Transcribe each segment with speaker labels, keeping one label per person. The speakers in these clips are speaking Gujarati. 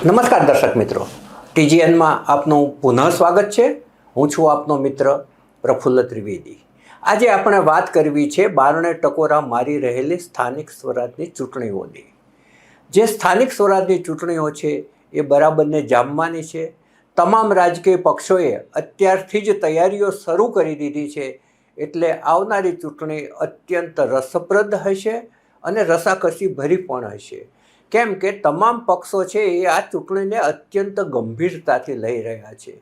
Speaker 1: નમસ્કાર દર્શક મિત્રો, ટીજીએનમાં આપનું પુનઃ સ્વાગત છે. હું છું આપનો મિત્ર પ્રફુલ્લ ત્રિવેદી. આજે આપણે વાત કરવી છે બારણે ટકોરા મારી રહેલી સ્થાનિક સ્વરાજની ચૂંટણીઓની. જે સ્થાનિક સ્વરાજની ચૂંટણીઓ છે એ બરાબરને જામવાની છે. તમામ રાજકીય પક્ષોએ અત્યારથી જ તૈયારીઓ શરૂ કરી દીધી છે. એટલે આવનારી ચૂંટણી અત્યંત રસપ્રદ હશે અને રસાકસી ભરી પણ હશે. કેમ કે તમામ પક્ષો છે એ આ ચૂંટણીને અત્યંત ગંભીરતાથી લઈ રહ્યા છે.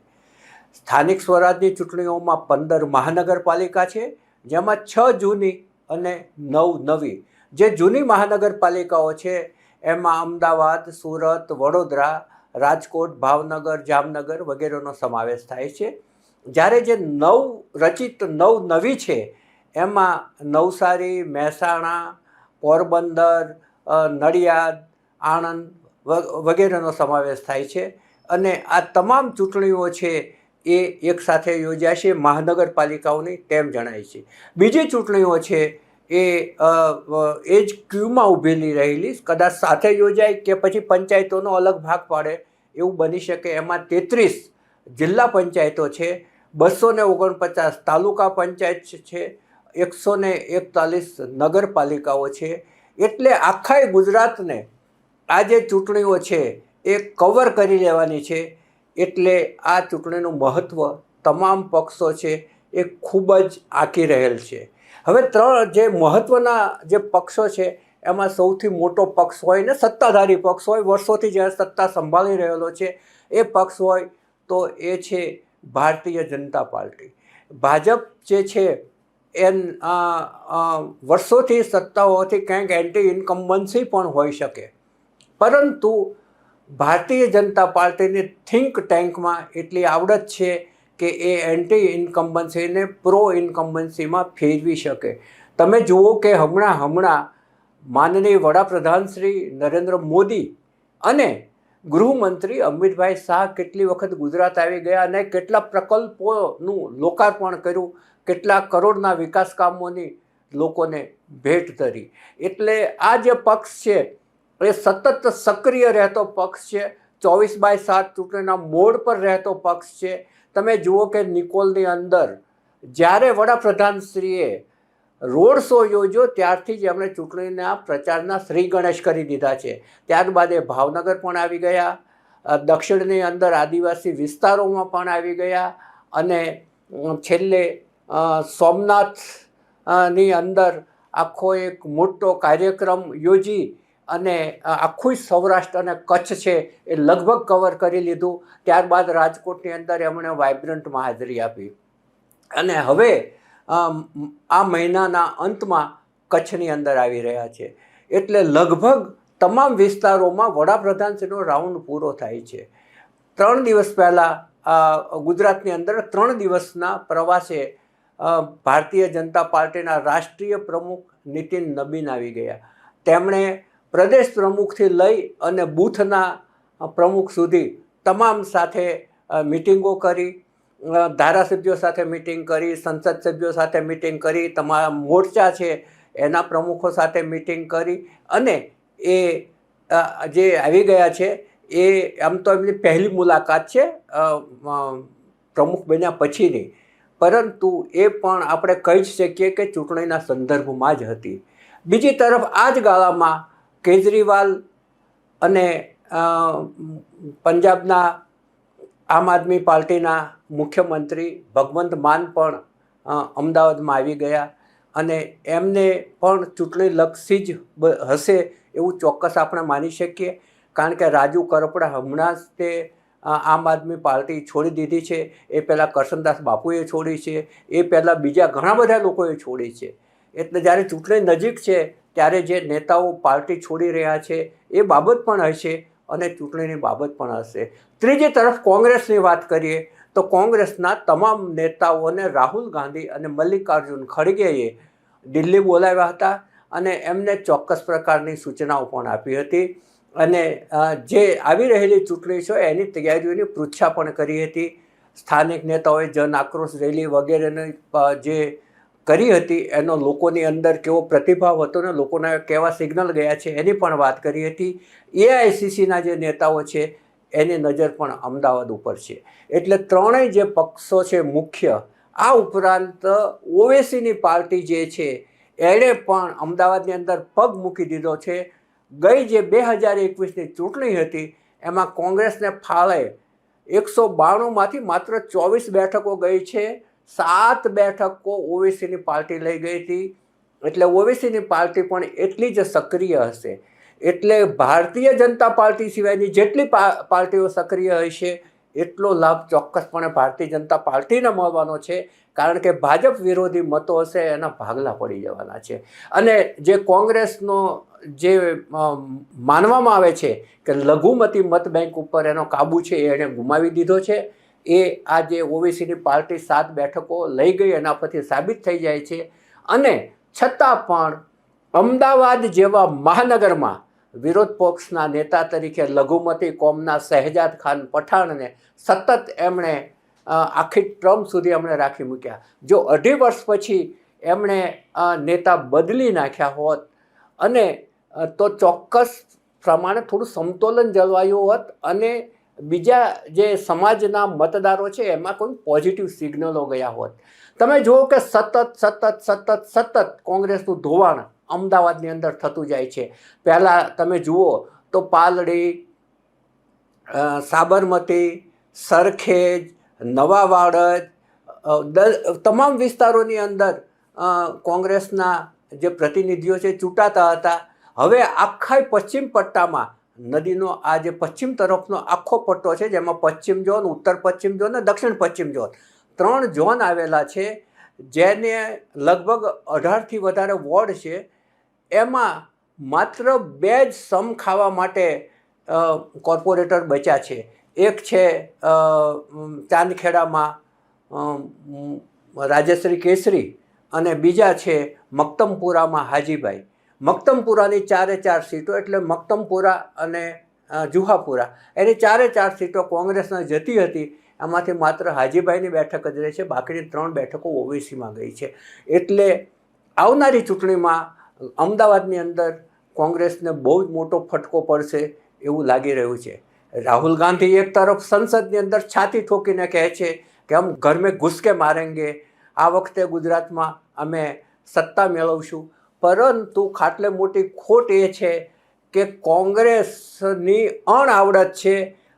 Speaker 1: સ્થાનિક સ્વરાજની ચૂંટણીઓમાં 15 મહાનગરપાલિકા છે, જેમાં 6 જૂની અને 9 નવી. જે જૂની મહાનગરપાલિકાઓ છે એમાં અમદાવાદ, સુરત, વડોદરા, રાજકોટ, ભાવનગર, જામનગર વગેરેનો સમાવેશ થાય છે. જ્યારે જે રચિત 9 નવી છે એમાં નવસારી, મહેસાણા, પોરબંદર, નડિયાદ, આણંદ વગેરેનો સમાવેશ થાય છે. અને આ તમામ ચૂંટણીઓ છે એ એકસાથે યોજાશે મહાનગરપાલિકાઓની તેમ જણાય છે. બીજી ચૂંટણીઓ છે એ જ ક્યુમાં ઊભેલી રહેલી, કદાચ સાથે યોજાય કે પછી પંચાયતોનો અલગ ભાગ પાડે એવું બની શકે. એમાં 33 જિલ્લા પંચાયતો છે, 249 તાલુકા પંચાયત છે, 141 નગરપાલિકાઓ છે. એટલે આખા ગુજરાતને આ જે ચૂંટણીઓ છે એ કવર કરી લેવાની છે. એટલે આ ચૂંટણીનું મહત્ત્વ તમામ પક્ષો છે એ ખૂબ જ આંકી રહેલ છે. હવે જે મહત્ત્વના જે પક્ષો છે એમાં સૌથી મોટો પક્ષ હોય ને સત્તાધારી પક્ષ હોય, વર્ષોથી જ્યારે સત્તા સંભાળી રહેલો છે એ પક્ષ હોય તો એ છે ભારતીય જનતા પાર્ટી. ભાજપ જે છે એ વર્ષોથી સત્તાઓથી કંઈક એન્ટી ઇન્કમ્બન્સી પણ હોઈ શકે, પરંતુ ભારતીય જનતા પાર્ટીની થિંક ટેન્કમાં એટલી આવડત છે કે એ એન્ટી ઇન્કમ્બન્સીને પ્રો ઇન્કમ્બન્સીમાં ફેરવી શકે. તમે જુઓ કે હમણાં માનનીય વડાપ્રધાન શ્રી નરેન્દ્ર મોદી અને ગૃહમંત્રી અમિતભાઈ શાહ કેટલી વખત ગુજરાત આવી ગયા અને કેટલા પ્રકલ્પોનું લોકાર્પણ કર્યું, કેટલા કરોડના વિકાસ કામોની લોકોને ભેટ ધરી. એટલે આ જે પક્ષ છે એ સતત સક્રિય રહેતો પક્ષ છે, 24/7 ચૂંટણીના મોડ પર રહેતો પક્ષ છે. તમે જુઓ કે નિકોલની અંદર જ્યારે વડાપ્રધાનશ્રીએ રોડ શો યોજ્યો ત્યારથી જ એમણે ચૂંટણીના પ્રચારના શ્રી ગણેશ કરી દીધા છે. ત્યારબાદ એ ભાવનગર પણ આવી ગયા, દક્ષિણની અંદર આદિવાસી વિસ્તારોમાં પણ આવી ગયા અને છેલ્લે સોમનાથની અંદર આખો એક મોટો કાર્યક્રમ યોજી અને આખું સૌરાષ્ટ્ર અને કચ્છ છે એ લગભગ કવર કરી લીધું. ત્યારબાદ રાજકોટની અંદર એમણે વાઇબ્રન્ટમાં હાજરી આપી અને હવે આ મહિનાના અંતમાં કચ્છની અંદર આવી રહ્યા છે. એટલે લગભગ તમામ વિસ્તારોમાં વડાપ્રધાનશ્રીનો રાઉન્ડ પૂરો થાય છે. 3 દિવસ પહેલાં ગુજરાતની અંદર 3 દિવસના પ્રવાસે ભારતીય જનતા પાર્ટીના રાષ્ટ્રીય પ્રમુખ નીતિન નબીન આવી ગયા. તેમણે પ્રદેશ પ્રમુખથી લઈ અને બૂથના પ્રમુખ સુધી તમામ સાથે મિટિંગો કરી, ધારાસભ્યો સાથે મિટિંગ કરી, સંસદ સભ્યો સાથે મિટિંગ કરી, તમારા મોરચા છે એના પ્રમુખો સાથે મિટિંગ કરી અને એ જે આવી ગયા છે એ આમ તો એમની પહેલી મુલાકાત છે પ્રમુખ બન્યા પછીની, પરંતુ એ પણ આપણે કહી જ શકીએ કે ચૂંટણીના સંદર્ભમાં જ હતી. બીજી તરફ આ જ ગાળામાં કેજરીવાલ અને પંજાબના આમ આદમી પાર્ટીના મુખ્યમંત્રી ભગવંત માન પણ અમદાવાદમાં આવી ગયા અને એમને પણ ચૂંટણીલક્ષી જ હશે એવું ચોક્કસ આપણે માની શકીએ. કારણ કે રાજુ કરપડા હમણાં જ તે આમ આદમી પાર્ટી છોડી દીધી છે. એ પહેલાં કરશનદાસ બાપુએ છોડી છે, એ પહેલાં બીજા ઘણા બધા લોકોએ છોડી છે. એટલે જ્યારે ચૂંટણી નજીક છે ત્યારે જે નેતાઓ પાર્ટી છોડી રહ્યા છે એ બાબત પણ હશે અને ચૂંટણીની બાબત પણ હશે. ત્રીજી તરફ કોંગ્રેસની વાત કરીએ તો કોંગ્રેસના તમામ નેતાઓને રાહુલ ગાંધી અને મલ્લિકાર્જુન ખડગેએ દિલ્હી બોલાવ્યા હતા અને એમને ચોક્કસ પ્રકારની સૂચનાઓ પણ આપી હતી અને જે આવી રહેલી ચૂંટણી છે એની તૈયારીઓની પૃચ્છા પણ કરી હતી. સ્થાનિક નેતાઓએ જન આક્રોશ રેલી વગેરેની જે કરી હતી એનો લોકોની અંદર કેવો પ્રતિભાવ હતો ને લોકોના કેવા સિગ્નલ ગયા છે એની પણ વાત કરી હતી. એઆઈસીસીના જે નેતાઓ છે એની નજર પણ અમદાવાદ ઉપર છે. એટલે ત્રણેય જે પક્ષો છે મુખ્ય, આ ઉપરાંત ઓવેસીની પાર્ટી જે છે એણે પણ અમદાવાદની અંદર પગ મૂકી દીધો છે. ગઈ જે 2021ની ચૂંટણી હતી એમાં કોંગ્રેસને ફાળે 192માંથી માત્ર 24 બેઠકો ગઈ છે. 7 બેઠકો ઓવેસીની પાર્ટી લઈ ગઈ હતી. એટલે ઓવેસીની પાર્ટી પણ એટલી જ સક્રિય હશે. એટલે ભારતીય જનતા પાર્ટી સિવાયની જેટલી પાર્ટીઓ સક્રિય હશે એટલો લાભ ચોક્કસપણે ભારતીય જનતા પાર્ટીને મળવાનો છે. કારણ કે ભાજપ વિરોધી મતો હશે એના ભાગલા પડી જવાના છે. અને જે કોંગ્રેસનો જે માનવામાં આવે છે કે લઘુમતી મત બેંક ઉપર એનો કાબુ છે એણે ગુમાવી દીધો છે. એ આ જે ઓવેસીની પાર્ટી 7 બેઠકો લઈ ગઈ એના પરથી સાબિત થઈ જાય છે. અને છતાં પણ અમદાવાદ જેવા મહાનગરમાં વિરોધ પક્ષના નેતા તરીકે લઘુમતી કોમના શહેજાદ ખાન પઠાણને સતત એમણે આખી ટર્મ સુધી એમણે રાખી મૂક્યા. જો 2.5 વર્ષ પછી એમણે નેતા બદલી નાખ્યા હોત અને તો ચોક્કસ પ્રમાણે થોડું સમતોલન જળવાયું હોત અને બીજા જે સમાજના મતદારો છે એમાં કોઈ પોઝિટિવ સિગ્નલો ગયા હોત. તમે જુઓ કે સતત કોંગ્રેસનું ધોવાણ અમદાવાદની અંદર થતું જાય છે. પહેલાં તમે જુઓ તો પાલડી, સાબરમતી, સરખેજ, નવા વાડજ તમામ વિસ્તારોની અંદર કોંગ્રેસના જે પ્રતિનિધિઓ છે ચૂંટાતા હતા. હવે આખા પશ્ચિમ પટ્ટામાં નદીનો આ જે પશ્ચિમ તરફનો આખો પટ્ટો છે જેમાં પશ્ચિમ ઝોન, ઉત્તર પશ્ચિમ ઝોન અને દક્ષિણ પશ્ચિમ ઝોન 3 ઝોન આવેલા છે. જેને લગભગ 18થી વધારે વોર્ડ છે. એમાં માત્ર 2 જ સમ ખાવા માટે કોર્પોરેટર બચ્યા છે. એક છે ચાંદખેડામાં રાજશ્રી કેસરી અને બીજા છે મક્તમપુરામાં હાજીભાઈ. મક્તમપુરાની 4 સીટો એટલે મક્તમપુરા અને જુહાપુરા એની 4 સીટો કોંગ્રેસને જતી હતી. એમાંથી માત્ર હાજીભાઈની બેઠક જ રહે છે. બાકીની 3 બેઠકો ઓવેસીમાં ગઈ છે. એટલે આવનારી ચૂંટણીમાં અમદાવાદની અંદર કોંગ્રેસને બહુ જ મોટો ફટકો પડશે એવું લાગી રહ્યું છે. રાહુલ ગાંધી એક તરફ સંસદની અંદર છાતી ઠોકીને કહે છે કે હમ ઘર મેં ઘૂસ કે મારેંગે, આ વખતે ગુજરાતમાં અમે સત્તા મેળવશું. પરંતુ ખાટલે મોટી ખોટ એ છે કે કોંગ્રેસની અણઆવડત છે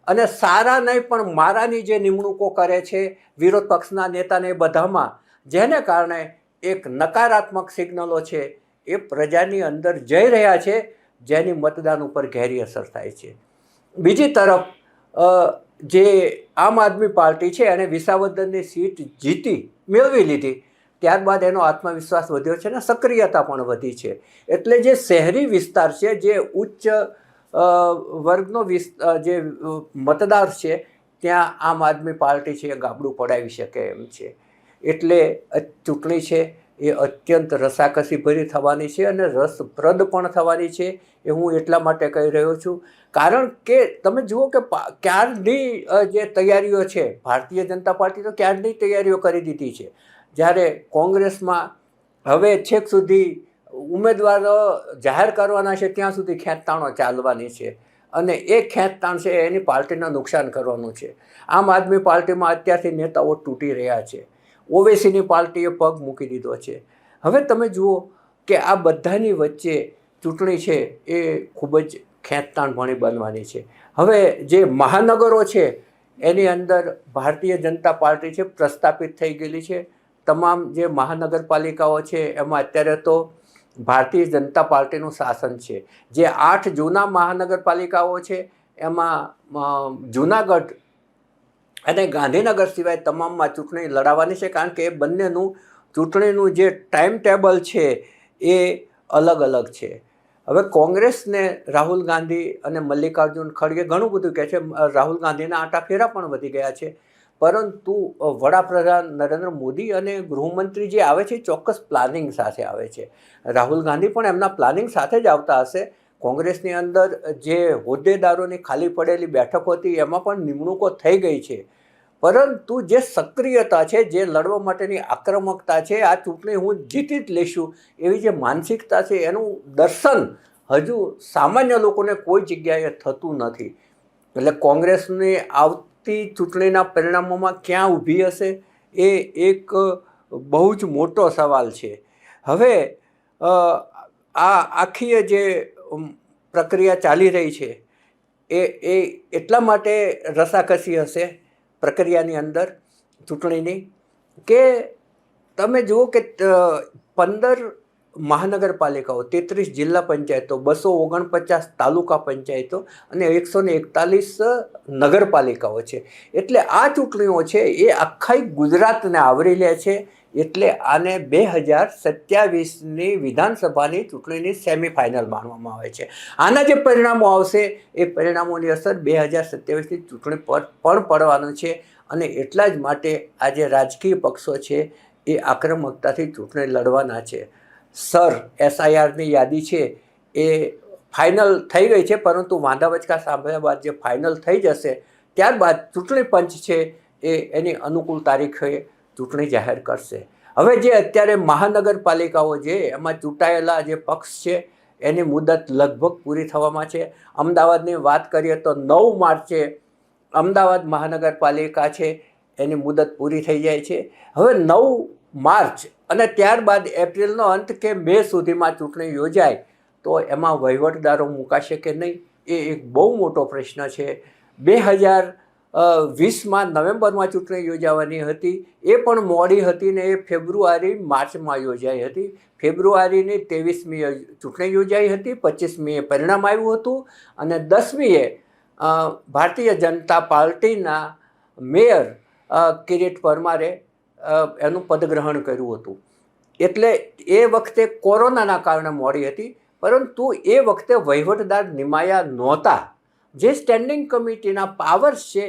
Speaker 1: અને સારા નહીં પણ મારાની જે નિમણૂકો કરે છે વિરોધ પક્ષના નેતાને બધામાં, જેને કારણે એક નકારાત્મક સિગ્નલો છે એ પ્રજાની અંદર જઈ રહ્યા છે, જેની મતદાન ઉપર ઘેરી અસર થાય છે. બીજી તરફ જે આમ આદમી પાર્ટી છે એણે વિસાવદરની સીટ મેળવી લીધી. ત્યારબાદ એનો આત્મવિશ્વાસ વધ્યો છે અને સક્રિયતા પણ વધી છે. એટલે જે શહેરી વિસ્તાર છે, જે ઉચ્ચ વર્ગનો જે મતદાર છે, ત્યાં આમ આદમી પાર્ટી છે એ ગાબડું પડાવી શકે એમ છે. એટલે ચૂંટણી છે એ અત્યંત રસાકસીભરી થવાની છે અને રસપ્રદ પણ થવાની છે. એ હું એટલા માટે કહી રહ્યો છું કારણ કે તમે જુઓ કે ક્યારની જે તૈયારીઓ છે, ભારતીય જનતા પાર્ટી તો ક્યારની તૈયારીઓ કરી દીધી છે. જ્યારે કોંગ્રેસમાં હવે છેક સુધી ઉમેદવારો જાહેર કરવાના છે ત્યાં સુધી ખેંચતાણો ચાલવાની છે અને એ ખેંચતાણ છે એની પાર્ટીને નુકસાન કરવાનું છે. આમ આદમી પાર્ટીમાં અત્યારથી નેતાઓ તૂટી રહ્યા છે. ઓવેસીની પાર્ટીએ પગ મૂકી દીધો છે. હવે તમે જુઓ કે આ બધાની વચ્ચે ચૂંટણી છે એ ખૂબ જ ખેંચતાણભરી બનવાની છે. હવે જે મહાનગરો છે એની અંદર ભારતીય જનતા પાર્ટી છે પ્રસ્થાપિત થઈ ગયેલી છે. તમામ જે મહાનગરપાલિકાઓ છે એમાં અત્યારે તો ભારતીય જનતા પાર્ટીનું શાસન છે. જે 8 જૂના મહાનગરપાલિકાઓ છે એમાં જૂનાગઢ અને ગાંધીનગર સિવાય તમામમાં ચૂંટણી લડાવવાની છે કારણ કે એ બંનેનું ચૂંટણીનું જે ટાઈમ ટેબલ છે એ અલગ અલગ છે. હવે કોંગ્રેસને રાહુલ ગાંધી અને મલ્લિકાર્જુન ખડગે ઘણું બધું કહે છે. રાહુલ ગાંધીના આંટાફેરા પણ વધી ગયા છે. પરંતુ વડાપ્રધાન નરેન્દ્ર મોદી અને ગૃહમંત્રી જે આવે છે ચોક્કસ પ્લાનિંગ સાથે આવે છે. રાહુલ ગાંધી પણ એમના પ્લાનિંગ સાથે જ આવતા હશે. કોંગ્રેસની અંદર જે હોદ્દેદારોની ખાલી પડેલી બેઠકો હતી એમાં પણ નિમણૂકો થઈ ગઈ છે. પરંતુ જે સક્રિયતા છે, જે લડવા માટેની આક્રમકતા છે, આ ચૂંટણી હું જીતી જ લઈશું એવી જે માનસિકતા છે એનું દર્શન હજુ સામાન્ય લોકોને કોઈ જગ્યાએ થતું નથી. એટલે કોંગ્રેસની આવતી ચૂંટણીના પરિણામોમાં ક્યાં ઊભી હશે એ એક બહુ જ મોટો સવાલ છે. હવે આ આખી જે પ્રક્રિયા ચાલી રહી છે એ એટલા માટે રસાકસી હશે પ્રક્રિયાની અંદર ચૂંટણીની કે તમે જુઓ કે 15 મહાનગરપાલિકાઓ, 33 જિલ્લા પંચાયતો, 249 તાલુકા પંચાયતો અને 141 નગરપાલિકાઓ છે. એટલે આ ચૂંટણીઓ છે એ આખા ગુજરાતને આવરી લે છે. એટલે આને 2027ની વિધાનસભાની ચૂંટણીની સેમિફાઇનલ માનવામાં આવે છે. આના જે પરિણામો આવશે એ પરિણામોની અસર 2027ની ચૂંટણી પર પણ પડવાનું છે. અને એટલા જ માટે આ જે રાજકીય પક્ષો છે એ આક્રમકતાથી ચૂંટણી લડવાના છે. SIRની યાદી છે એ ફાઇનલ થઈ ગઈ છે, પરંતુ વાંધાવચકા સાંભળ્યા બાદ જે ફાઇનલ થઈ જશે ત્યારબાદ ચૂંટણી પંચ છે એ એની અનુકૂળ તારીખે ચૂંટણી જાહેર કરશે. હવે જે અત્યારે મહાનગરપાલિકાઓ છે એમાં ચૂંટાયેલા જે પક્ષ છે એની મુદત લગભગ પૂરી થવામાં છે. અમદાવાદની વાત કરીએ તો 9 માર્ચે અમદાવાદ મહાનગરપાલિકા છે એની મુદત પૂરી થઈ જાય છે. હવે 9 માર્ચ અને ત્યારબાદ એપ્રિલનો અંત કે મે સુધીમાં ચૂંટણી યોજાય તો એમાં વહીવટદારો મુકાશે કે નહીં એ એક બહુ મોટો પ્રશ્ન છે. 2020માં નવેમ્બરમાં ચૂંટણી યોજાવાની હતી, એ પણ મોડી હતી ને એ ફેબ્રુઆરી માર્ચમાં યોજાઈ હતી. ફેબ્રુઆરીની 23મીએ ચૂંટણી યોજાઈ હતી, 25મીએ પરિણામ આવ્યું હતું અને 10મીએ ભારતીય જનતા પાર્ટીના મેયર કિરીટ પરમારે એનું પદગ્રહણ કર્યું હતું. એટલે એ વખતે કોરોનાના કારણે મોડી હતી, પરંતુ એ વખતે વહીવટદાર નિમાયા નહોતા. જે સ્ટેન્ડિંગ કમિટીના પાવર્સ છે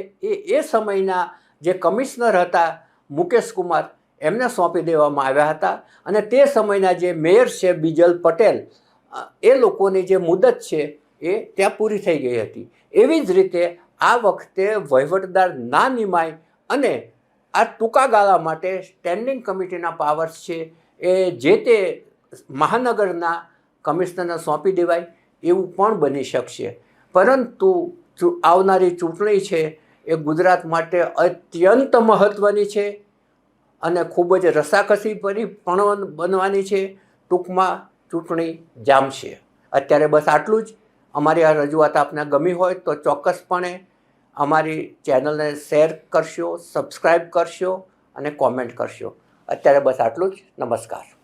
Speaker 1: એ સમયના જે કમિશનર હતા મુકેશ કુમાર એમને સોંપી દેવામાં આવ્યા હતા. અને તે સમયના જે મેયર છે બિજલ પટેલ, એ લોકોની જે મુદત છે એ ત્યાં પૂરી થઈ ગઈ હતી. એવી જ રીતે આ વખતે વહીવટદાર ના નિમાય અને આ ટૂંકા ગાળા માટે સ્ટેન્ડિંગ કમિટીના પાવર્સ છે એ જે તે મહાનગરના કમિશનરને સોંપી દેવાય એવું પણ બની શકશે. પરંતુ આવનારી ચૂંટણી છે એ ગુજરાત માટે અત્યંત મહત્ત્વની છે અને ખૂબ જ રસાકસી ભરી પણ બનવાની છે. ટૂંકમાં ચૂંટણી જામશે. અત્યારે બસ આટલું જ. અમારી આ રજૂઆત આપને ગમી હોય તો ચોક્કસપણે અમારી ચેનલને શેર કરશો, સબસ્ક્રાઈબ કરશો અને કોમેન્ટ કરશો. અત્યારે બસ આટલું જ. નમસ્કાર.